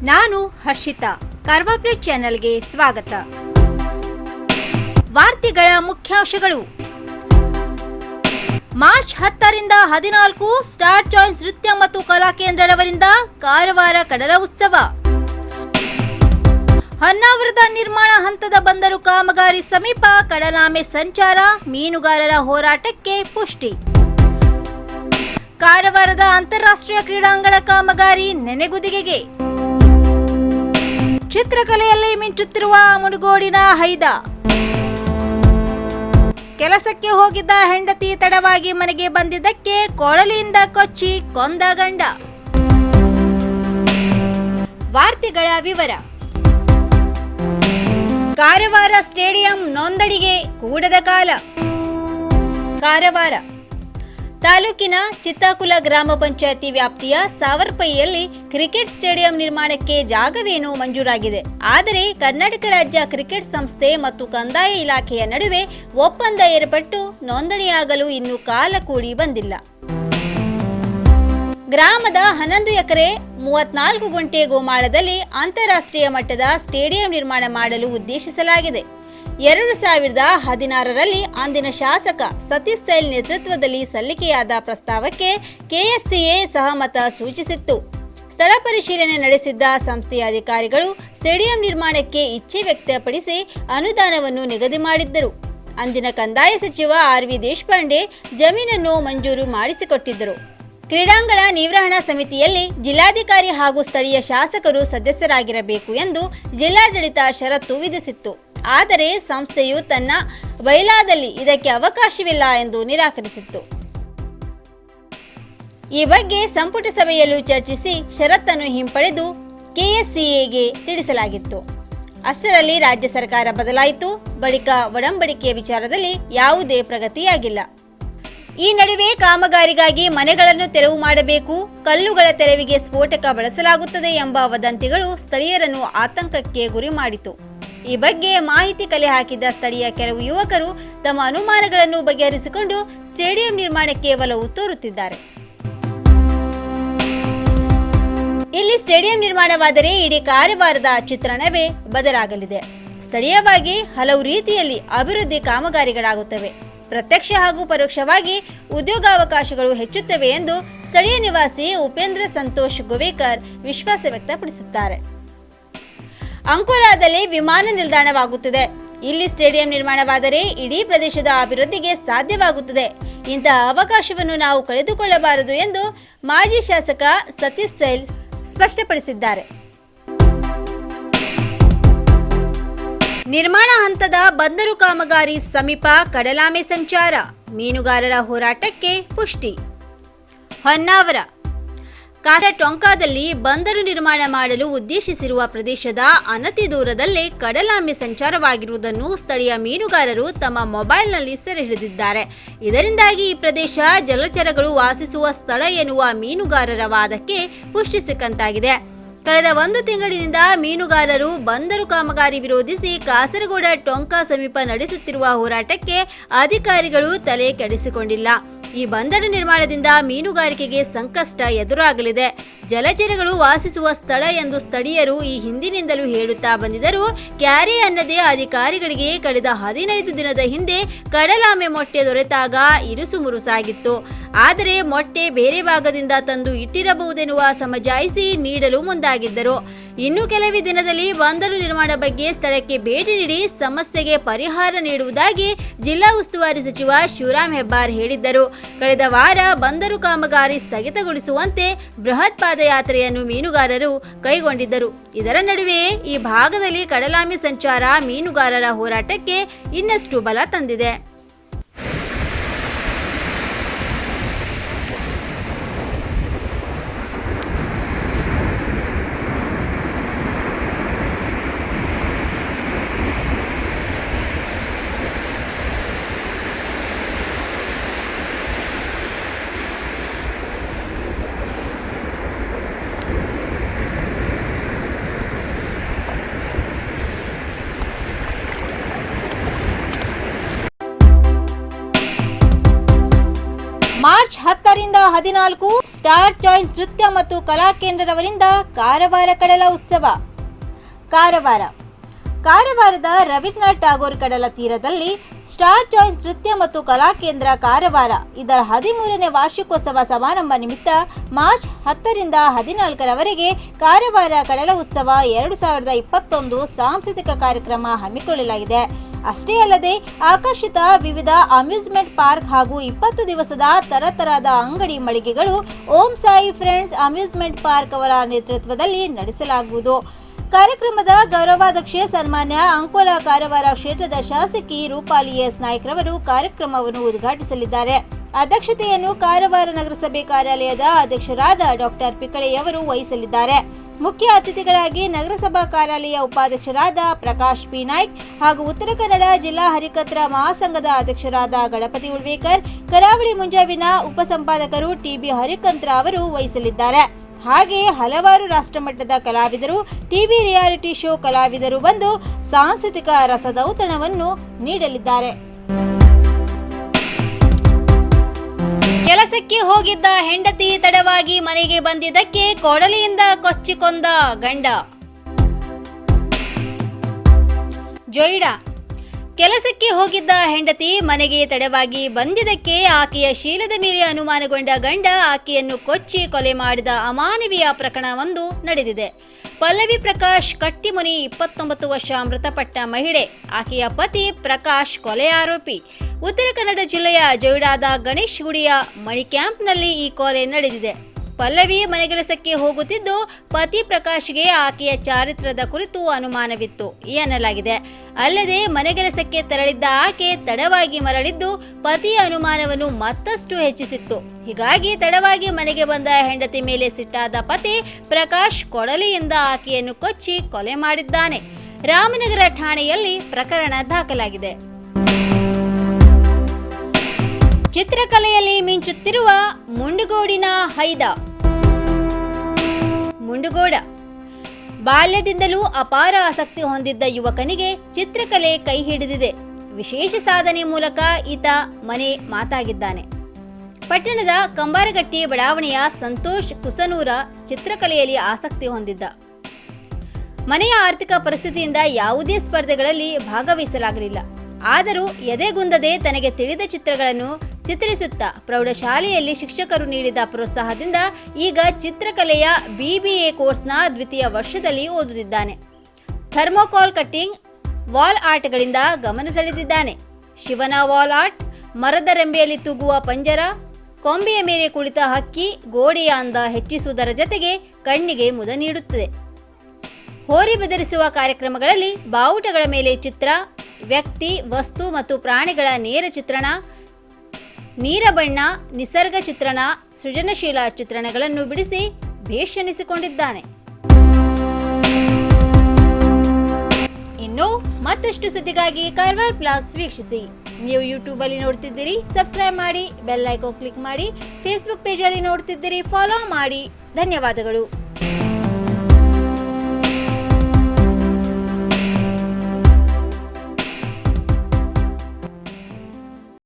ನಾನು ಹರ್ಷಿತಾ. ಕಾರ್ವಾಪ್ಲೇಟ್ ಚಾನೆಲ್ಗೆ ಸ್ವಾಗತ. ವಾರ್ತೆಗಳ ಮುಖ್ಯಾಂಶಗಳು. ಮಾರ್ಚ್ 10ರಿಂದ 14 ಸ್ಟಾರ್ ಚಾಯ್ಸ್ ನೃತ್ಯ ಮತ್ತು ಕಲಾ ಕೇಂದ್ರರವರಿಂದ ಕಾರವಾರ ಕಡಲ ಉತ್ಸವ. ಹೊನ್ನಾವರದ ನಿರ್ಮಾಣ ಹಂತದ ಬಂದರು ಕಾಮಗಾರಿ ಸಮೀಪ ಕಡಲಾಮೆ ಸಂಚಾರ, ಮೀನುಗಾರರ ಹೋರಾಟಕ್ಕೆ ಪುಷ್ಟಿ. ಕಾರವಾರದ ಅಂತಾರಾಷ್ಟ್ರೀಯ ಕ್ರೀಡಾಂಗಣ ಕಾಮಗಾರಿ ನೆನೆಗುದಿಗೆಗೆ. ಚಿತ್ರಕಲೆಯಲ್ಲಿ ಮಿಂಚುತ್ತಿರುವ ಮುನುಗೋಡಿನ ಹೈದ. ಕೆಲಸಕ್ಕೆ ಹೋಗಿದ್ದ ಹೆಂಡತಿ ತಡವಾಗಿ ಮನೆಗೆ ಬಂದಿದ್ದಕ್ಕೆ ಕೊಳಲಿಯಿಂದ ಕೊಚ್ಚಿ ಕೊಂದ ಗಂಡ. ವಾರ್ತೆಗಳ ವಿವರ. ಕಾರವಾರ ಸ್ಟೇಡಿಯಂ ನೋಂದಣಿಗೆ ಕೂಡದ ಕಾಲ. ಕಾರವಾರ ತಾಲೂಕಿನ ಚಿತ್ತಾಕುಲ ಗ್ರಾಮ ಪಂಚಾಯತಿ ವ್ಯಾಪ್ತಿಯ ಸಾವರ್ಪೈಯಲ್ಲಿ ಕ್ರಿಕೆಟ್ ಸ್ಟೇಡಿಯಂ ನಿರ್ಮಾಣಕ್ಕೆ ಜಾಗವೇನೂ ಮಂಜೂರಾಗಿದೆ. ಆದರೆ ಕರ್ನಾಟಕ ರಾಜ್ಯ ಕ್ರಿಕೆಟ್ ಸಂಸ್ಥೆ ಮತ್ತು ಕಂದಾಯ ಇಲಾಖೆಯ ನಡುವೆ ಒಪ್ಪಂದ ಏರ್ಪಟ್ಟು ನೋಂದಣಿಯಾಗಲು ಇನ್ನೂ ಕಾಲ ಕೂಡಿ ಬಂದಿಲ್ಲ. ಗ್ರಾಮದ 11 ಎಕರೆ 34 ಗುಂಟೆ ಗೋಮಾಳದಲ್ಲಿ ಅಂತಾರಾಷ್ಟ್ರೀಯ ಮಟ್ಟದ ಸ್ಟೇಡಿಯಂ ನಿರ್ಮಾಣ ಮಾಡಲು ಉದ್ದೇಶಿಸಲಾಗಿದೆ. 2016ರಲ್ಲಿ ಅಂದಿನ ಶಾಸಕ ಸತೀಶ್ ಸೈಲ್ ನೇತೃತ್ವದಲ್ಲಿ ಸಲ್ಲಿಕೆಯಾದ ಪ್ರಸ್ತಾವಕ್ಕೆ ಕೆಎಸ್ಸಿಎ ಸಹಮತ ಸೂಚಿಸಿತ್ತು. ಸ್ಥಳ ಪರಿಶೀಲನೆ ನಡೆಸಿದ್ದ ಸಂಸ್ಥೆಯ ಅಧಿಕಾರಿಗಳು ಸ್ಟೇಡಿಯಂ ನಿರ್ಮಾಣಕ್ಕೆ ಇಚ್ಛೆ ವ್ಯಕ್ತಪಡಿಸಿ ಅನುದಾನವನ್ನು ನಿಗದಿ ಮಾಡಿದ್ದರು. ಅಂದಿನ ಕಂದಾಯ ಸಚಿವ ಆರ್.ವಿ. ದೇಶಪಾಂಡೆ ಜಮೀನನ್ನು ಮಂಜೂರು ಮಾಡಿಸಿಕೊಟ್ಟಿದ್ದರು. ಕ್ರೀಡಾಂಗಣ ನಿರ್ವಹಣಾ ಸಮಿತಿಯಲ್ಲಿ ಜಿಲ್ಲಾಧಿಕಾರಿ ಹಾಗೂ ಸ್ಥಳೀಯ ಶಾಸಕರು ಸದಸ್ಯರಾಗಿರಬೇಕು ಎಂದು ಜಿಲ್ಲಾಡಳಿತ ಷರತ್ತು ವಿಧಿಸಿತ್ತು. ಆದರೆ ಸಂಸ್ಥೆಯು ತನ್ನ ಬೈಲಾದಲ್ಲಿ ಇದಕ್ಕೆ ಅವಕಾಶವಿಲ್ಲ ಎಂದು ನಿರಾಕರಿಸಿತ್ತು. ಈ ಬಗ್ಗೆ ಸಂಪುಟ ಸಭೆಯಲ್ಲೂ ಚರ್ಚಿಸಿ ಷರತ್ತನ್ನು ಹಿಂಪಡೆದು ಕೆಎಸ್ಸಿಎಗೆ ತಿಳಿಸಲಾಗಿತ್ತು. ಅಷ್ಟರಲ್ಲಿ ರಾಜ್ಯ ಸರ್ಕಾರ ಬದಲಾಯಿತು. ಬಳಿಕ ಒಡಂಬಡಿಕೆಯ ವಿಚಾರದಲ್ಲಿ ಯಾವುದೇ ಪ್ರಗತಿಯಾಗಿಲ್ಲ. ಈ ನಡುವೆ ಕಾಮಗಾರಿಗಾಗಿ ಮನೆಗಳನ್ನು ತೆರವು ಮಾಡಬೇಕು, ಕಲ್ಲುಗಳ ತೆರವಿಗೆ ಸ್ಫೋಟಕ ಬಳಸಲಾಗುತ್ತದೆ ಎಂಬ ವದಂತಿಗಳು ಸ್ಥಳೀಯರನ್ನು ಆತಂಕಕ್ಕೆ ಗುರಿ ಮಾಡಿತು. ಈ ಬಗ್ಗೆ ಮಾಹಿತಿ ಕಲೆ ಹಾಕಿದ ಸ್ಥಳೀಯ ಕೆಲವು ಯುವಕರು ತಮ್ಮ ಅನುಮಾನಗಳನ್ನು ಬಗೆಹರಿಸಿಕೊಂಡು ಸ್ಟೇಡಿಯಂ ನಿರ್ಮಾಣಕ್ಕೆ ಒಲವು ತೋರುತ್ತಿದ್ದಾರೆ. ಇಲ್ಲಿ ಸ್ಟೇಡಿಯಂ ನಿರ್ಮಾಣವಾದರೆ ಇಡೀ ಕಾರವಾರದ ಚಿತ್ರಣವೇ ಬದಲಾಗಲಿದೆ. ಸ್ಥಳೀಯವಾಗಿ ಹಲವು ರೀತಿಯಲ್ಲಿ ಅಭಿವೃದ್ಧಿ ಕಾಮಗಾರಿಗಳಾಗುತ್ತವೆ. ಪ್ರತ್ಯಕ್ಷ ಹಾಗೂ ಪರೋಕ್ಷವಾಗಿ ಉದ್ಯೋಗಾವಕಾಶಗಳು ಹೆಚ್ಚುತ್ತವೆ ಎಂದು ಸ್ಥಳೀಯ ನಿವಾಸಿ ಉಪೇಂದ್ರ ಸಂತೋಷ್ ಗೋವೇಕರ್ ವಿಶ್ವಾಸ ವ್ಯಕ್ತಪಡಿಸುತ್ತಾರೆ. ಅಂಕೋಲಾದಲ್ಲಿ ವಿಮಾನ ನಿಲ್ದಾಣವಾಗುತ್ತದೆ. ಇಲ್ಲಿ ಸ್ಟೇಡಿಯಂ ನಿರ್ಮಾಣವಾದರೆ ಇಡೀ ಪ್ರದೇಶದ ಅಭಿವೃದ್ಧಿಗೆ ಸಾಧ್ಯವಾಗುತ್ತದೆ. ಇಂತಹ ಅವಕಾಶವನ್ನು ನಾವು ಕಳೆದುಕೊಳ್ಳಬಾರದು ಎಂದು ಮಾಜಿ ಶಾಸಕ ಸತೀಶ್ ಸೈಲ್ ಸ್ಪಷ್ಟಪಡಿಸಿದ್ದಾರೆ. ನಿರ್ಮಾಣ ಹಂತದ ಬಂದರು ಕಾಮಗಾರಿ ಸಮೀಪ ಕಡಲಾಮೆ ಸಂಚಾರ, ಮೀನುಗಾರರ ಹೋರಾಟಕ್ಕೆ ಪುಷ್ಟಿ. ಹೊನ್ನಾವರ ಕಾಸಟೊಂಕಾದಲ್ಲಿ ಬಂದರು ನಿರ್ಮಾಣ ಮಾಡಲು ಉದ್ದೇಶಿಸಿರುವ ಪ್ರದೇಶದ ಅನತಿ ದೂರದಲ್ಲೇ ಕಡಲಾಮೆ ಸಂಚಾರವಾಗಿರುವುದನ್ನು ಸ್ಥಳೀಯ ಮೀನುಗಾರರು ತಮ್ಮ ಮೊಬೈಲ್ನಲ್ಲಿ ಸೆರೆ ಹಿಡಿದಿದ್ದಾರೆ. ಇದರಿಂದಾಗಿ ಈ ಪ್ರದೇಶ ಜಲಚರಗಳು ವಾಸಿಸುವ ಸ್ಥಳ ಎನ್ನುವ ಮೀನುಗಾರರ ವಾದಕ್ಕೆ ಪುಷ್ಟಿ ಸಿಕ್ಕಂತಾಗಿದೆ. ಕಳೆದ 1 ತಿಂಗಳಿನಿಂದ ಮೀನುಗಾರರು ಬಂದರು ಕಾಮಗಾರಿ ವಿರೋಧಿಸಿ ಕಾಸರಗೋಡ ಟೊಂಕಾ ಸಮೀಪ ನಡೆಸುತ್ತಿರುವ ಹೋರಾಟಕ್ಕೆ ಅಧಿಕಾರಿಗಳು ತಲೆ ಕೆಡಿಸಿಕೊಂಡಿಲ್ಲ. ಈ ಬಂದರು ನಿರ್ಮಾಣದಿಂದ ಮೀನುಗಾರಿಕೆಗೆ ಸಂಕಷ್ಟ ಎದುರಾಗಲಿದೆ. ಜಲಚರಗಳು ವಾಸಿಸುವ ಸ್ಥಳ ಎಂದು ಸ್ಥಳೀಯರು ಈ ಹಿಂದಿನಿಂದಲೂ ಹೇಳುತ್ತಾ ಬಂದಿದ್ದರೂ ಕ್ಯಾರೆ ಅನ್ನದೇ ಅಧಿಕಾರಿಗಳಿಗೆ ಕಳೆದ 15 ದಿನದ ಹಿಂದೆ ಕಡಲಾಮೆ ಮೊಟ್ಟೆ ದೊರೆತಾಗ ಇರುಸು ಮುರುಸಾಗಿತ್ತು. ಆದರೆ ಮೊಟ್ಟೆ ಬೇರೆ ಭಾಗದಿಂದ ತಂದು ಇಟ್ಟಿರಬಹುದೆನ್ನುವ ಸಮಜಾಯಿಸಿ ನೀಡಲು ಮುಂದಾಗಿದ್ದರು. ಇನ್ನು ಕೆಲವೇ ದಿನದಲ್ಲಿ ಬಂದರು ನಿರ್ಮಾಣ ಬಗ್ಗೆ ಸ್ಥಳಕ್ಕೆ ಭೇಟಿ ನೀಡಿ ಸಮಸ್ಯೆಗೆ ಪರಿಹಾರ ನೀಡುವುದಾಗಿ ಜಿಲ್ಲಾ ಉಸ್ತುವಾರಿ ಸಚಿವ ಶಿವರಾಮ್ ಹೆಬ್ಬಾರ್ ಹೇಳಿದ್ದರು. ಕಳೆದ ವಾರ ಬಂದರು ಕಾಮಗಾರಿ ಸ್ಥಗಿತಗೊಳಿಸುವಂತೆ ಬೃಹತ್ ಪಾದಯಾತ್ರೆಯನ್ನು ಮೀನುಗಾರರು ಕೈಗೊಂಡಿದ್ದರು. ಇದರ ನಡುವೆಯೇ ಈ ಭಾಗದಲ್ಲಿ ಕಡಲಾಮೆ ಸಂಚಾರ ಮೀನುಗಾರರ ಹೋರಾಟಕ್ಕೆ ಇನ್ನಷ್ಟು ಬಲ ತಂದಿದೆ. 14 ಸ್ಟಾರ್ ಚಾಯ್ಸ್ ನೃತ್ಯ ಮತ್ತು ಕಲಾ ಕೇಂದ್ರದವರಿಂದ ಕಾರವಾರ ಕಡಲ ಉತ್ಸವ. ಕಾರವಾರದ ರವೀಂದ್ರನಾಥ್ ಟಾಗೋರ್ ಕಡಲ ತೀರದಲ್ಲಿ ಸ್ಟಾರ್ ಚಾಯ್ಸ್ ನೃತ್ಯ ಮತ್ತು ಕಲಾ ಕೇಂದ್ರ ಕಾರವಾರ ಇದರ 13ನೇ ವಾರ್ಷಿಕೋತ್ಸವ ಸಮಾರಂಭ ನಿಮಿತ್ತ ಮಾರ್ಚ್ 10ರಿಂದ 14ರವರೆಗೆ ಕಾರವಾರ ಕಡಲ ಉತ್ಸವ 2021 ಸಾಂಸ್ಕೃತಿಕ ಕಾರ್ಯಕ್ರಮ ಹಮ್ಮಿಕೊಳ್ಳಲಾಗಿದೆ. ಅಷ್ಟೇ ಅಲ್ಲದೆ ಆಕರ್ಷಿತ ವಿವಿಧ ಅಮ್ಯೂಸ್ಮೆಂಟ್ ಪಾರ್ಕ್ ಹಾಗೂ 20 ದಿವಸದ ತರತರದ ಅಂಗಡಿ ಮಳಿಗೆಗಳು Om Sai friends amusement park ಅವರ ನೇತೃತ್ವದಲ್ಲಿ ನಡೆಸಲಾಗುವುದು. ಕಾರ್ಯಕ್ರಮದ ಗೌರವಾಧ್ಯಕ್ಷೆ ಸನ್ಮಾನ್ಯ ಅಂಕೋಲ ಕಾರವಾರ ಕ್ಷೇತ್ರದ ಶಾಸಕಿ ರೂಪಾಲಿ ಎಸ್ ನಾಯ್ಕ್ ರವರು ಕಾರ್ಯಕ್ರಮವನ್ನು ಉದ್ಘಾಟಿಸಲಿದ್ದಾರೆ. ಅಧ್ಯಕ್ಷತೆಯನ್ನು ಕಾರವಾರ ನಗರಸಭೆ ಕಾರ್ಯಾಲಯದ ಅಧ್ಯಕ್ಷರಾದ ಡಾಕ್ಟರ್ ಪಿಕಳೆಯವರು ವಹಿಸಲಿದ್ದಾರೆ. ಮುಖ್ಯ ಅತಿಥಿಗಳಾಗಿ ನಗರಸಭಾ ಕಾರ್ಯಾಲಯ ಉಪಾಧ್ಯಕ್ಷರಾದ ಪ್ರಕಾಶ್ ಪಿ ನಾಯ್ಕ್ ಹಾಗೂ ಉತ್ತರ ಕನ್ನಡ ಜಿಲ್ಲಾ ಹರಿಕತ್ರ ಮಹಾಸಂಘದ ಅಧ್ಯಕ್ಷರಾದ ಗಣಪತಿ ಉಳ್ವೇಕರ್, ಕರಾವಳಿ ಮುಂಜಾವಿನ ಉಪಸಂಪಾದಕರು ಟಿಬಿ ಹರಿಕಂತ್ರ ಅವರು ವಹಿಸಲಿದ್ದಾರೆ. ಹಾಗೆ ಹಲವಾರು ರಾಷ್ಟ್ರಮಟ್ಟದ ಕಲಾವಿದರು, ಟಿವಿ ರಿಯಾಲಿಟಿ ಶೋ ಕಲಾವಿದರು ಬಂದು ಸಾಂಸ್ಕೃತಿಕ ರಸದೌತಣವನ್ನು ನೀಡಲಿದ್ದಾರೆ. ಕೆಲಸಕ್ಕೆ ಹೋಗಿದ್ದ ಹೆಂಡತಿ ತಡವಾಗಿ ಮನೆಗೆ ಬಂದಿದ್ದಕ್ಕೆ ಕೊಡಲಿಯಿಂದ ಕೊಚ್ಚಿಕೊಂದ ಗಂಡ. ಜೊಯ್ಡಾ ಕೆಲಸಕ್ಕೆ ಹೋಗಿದ್ದ ಹೆಂಡತಿ ಮನೆಗೆ ತಡವಾಗಿ ಬಂದಿದ್ದಕ್ಕೆ ಆಕೆಯ ಶೀಲದ ಮೇಲೆ ಅನುಮಾನಗೊಂಡ ಗಂಡ ಆಕೆಯನ್ನು ಕೊಚ್ಚಿ ಕೊಲೆ ಮಾಡಿದ ಅಮಾನವೀಯ ಪ್ರಕರಣವೊಂದು ನಡೆದಿದೆ. ಪಲ್ಲವಿ ಪ್ರಕಾಶ್ ಕಟ್ಟಿಮುನಿ 29 ವರ್ಷ ಮೃತಪಟ್ಟ ಮಹಿಳೆ. ಆಕೆಯ ಪತಿ ಪ್ರಕಾಶ್ ಕೊಲೆ ಆರೋಪಿ. ಉತ್ತರ ಕನ್ನಡ ಜಿಲ್ಲೆಯ ಜೊಯ್ಡಾದ ಗಣೇಶ್ ಗುಡಿಯ ಮಣಿ ಕ್ಯಾಂಪ್ನಲ್ಲಿ ಈ ಕೊಲೆ ನಡೆದಿದೆ. ಪಲ್ಲವಿ ಮನೆಗೆಲಸಕ್ಕೆ ಹೋಗುತ್ತಿದ್ದು ಪತಿ ಪ್ರಕಾಶ್ಗೆ ಆಕೆಯ ಚಾರಿತ್ರ್ಯದ ಕುರಿತು ಅನುಮಾನವಿತ್ತು ಎನ್ನಲಾಗಿದೆ. ಅಲ್ಲದೆ ಮನೆಗೆಲಸಕ್ಕೆ ತೆರಳಿದ್ದ ಆಕೆ ತಡವಾಗಿ ಮರಳಿದ್ದು ಪತಿಯ ಅನುಮಾನವನ್ನು ಮತ್ತಷ್ಟು ಹೆಚ್ಚಿಸಿತ್ತು. ಹೀಗಾಗಿ ತಡವಾಗಿ ಮನೆಗೆ ಬಂದ ಹೆಂಡತಿ ಮೇಲೆ ಸಿಟ್ಟಾದ ಪತಿ ಪ್ರಕಾಶ್ ಕೊಡಲಿಯಿಂದ ಆಕೆಯನ್ನು ಕೊಚ್ಚಿ ಕೊಲೆ ಮಾಡಿದ್ದಾನೆ. ರಾಮನಗರ ಠಾಣೆಯಲ್ಲಿ ಪ್ರಕರಣ ದಾಖಲಾಗಿದೆ. ಚಿತ್ರಕಲೆಯಲ್ಲಿ ಮಿಂಚುತ್ತಿರುವ ಮುಂಡಗೋಡಿನ ಹೈದ. ಮುಂಡಗೋಡ ಬಾಲ್ಯದಿಂದಲೂ ಅಪಾರ ಆಸಕ್ತಿ ಹೊಂದಿದ್ದ ಯುವಕನಿಗೆ ಚಿತ್ರಕಲೆ ಕೈ ಹಿಡಿದಿದೆ. ವಿಶೇಷ ಸಾಧನೆ ಮೂಲಕ ಈತ ಮನೆ ಮಾತಾಗಿದ್ದಾನೆ. ಪಟ್ಟಣದ ಕಂಬಾರಗಟ್ಟಿ ಬಡಾವಣೆಯ ಸಂತೋಷ್ ಕುಸನೂರ ಚಿತ್ರಕಲೆಯಲ್ಲಿ ಆಸಕ್ತಿ ಹೊಂದಿದ್ದ. ಮನೆಯ ಆರ್ಥಿಕ ಪರಿಸ್ಥಿತಿಯಿಂದ ಯಾವುದೇ ಸ್ಪರ್ಧೆಗಳಲ್ಲಿ ಭಾಗವಹಿಸಲಾಗಲಿಲ್ಲ. ಆದರೂ ಎದೆಗುಂದದೆ ತನಗೆ ತಿಳಿದ ಚಿತ್ರಗಳನ್ನು ಚಿತ್ರಿಸುತ್ತಾ ಪ್ರೌಢಶಾಲೆಯಲ್ಲಿ ಶಿಕ್ಷಕರು ನೀಡಿದ ಪ್ರೋತ್ಸಾಹದಿಂದ ಈಗ ಚಿತ್ರಕಲೆಯ BBA ಕೋರ್ಸ್ನ 2ಯ ವರ್ಷದಲ್ಲಿ ಓದುತ್ತಿದ್ದಾನೆ. ಥರ್ಮೋಕಾಲ್ ಕಟ್ಟಿಂಗ್, ವಾಲ್ ಆರ್ಟ್ಗಳಿಂದ ಗಮನ ಸೆಳೆದಿದ್ದಾನೆ. ಶಿವನ ವಾಲ್ ಆರ್ಟ್, ಮರದ ರೆಂಬೆಯಲ್ಲಿ ತೂಗುವ ಪಂಜರ, ಕೊಂಬೆಯ ಮೇಲೆ ಕುಳಿತ ಹಕ್ಕಿ ಗೋಡೆಯ ಅಂದ ಹೆಚ್ಚಿಸುವುದರ ಜತೆಗೆ ಕಣ್ಣಿಗೆ ಮುದ ನೀಡುತ್ತದೆ. ಹೋರಿ ಬೆದರಿಸುವ ಕಾರ್ಯಕ್ರಮಗಳಲ್ಲಿ ಬಾವುಟಗಳ ಮೇಲೆ ಚಿತ್ರ, ವ್ಯಕ್ತಿ, ವಸ್ತು ಮತ್ತು ಪ್ರಾಣಿಗಳ ನೇರ ಚಿತ್ರಣ, ನೀರ ಬಣ್ಣ, ನಿಸರ್ಗ ಚಿತ್ರಣ, ಸೃಜನಶೀಲ ಚಿತ್ರಣಗಳನ್ನು ಬಿಡಿಸಿ ಭೇಷ್ ಎನಿಸಿಕೊಂಡಿದ್ದಾನೆ. ಇನ್ನು ಮತ್ತಷ್ಟು ಸುದ್ದಿಗಾಗಿ ಕಾರವಾರ ಪ್ಲಸ್ ವೀಕ್ಷಿಸಿ. ನೀವು ಯೂಟ್ಯೂಬ್ ಅಲ್ಲಿ ನೋಡ್ತಿದ್ದೀರಿ, ಸಬ್ಸ್ಕ್ರೈಬ್ ಮಾಡಿ, ಬೆಲ್ ಐಕಾನ್ ಕ್ಲಿಕ್ ಮಾಡಿ. ಫೇಸ್ಬುಕ್ ಪೇಜ್ ಅಲ್ಲಿ ನೋಡ್ತಿದ್ದೀರಿ, ಫಾಲೋ ಮಾಡಿ. ಧನ್ಯವಾದಗಳು.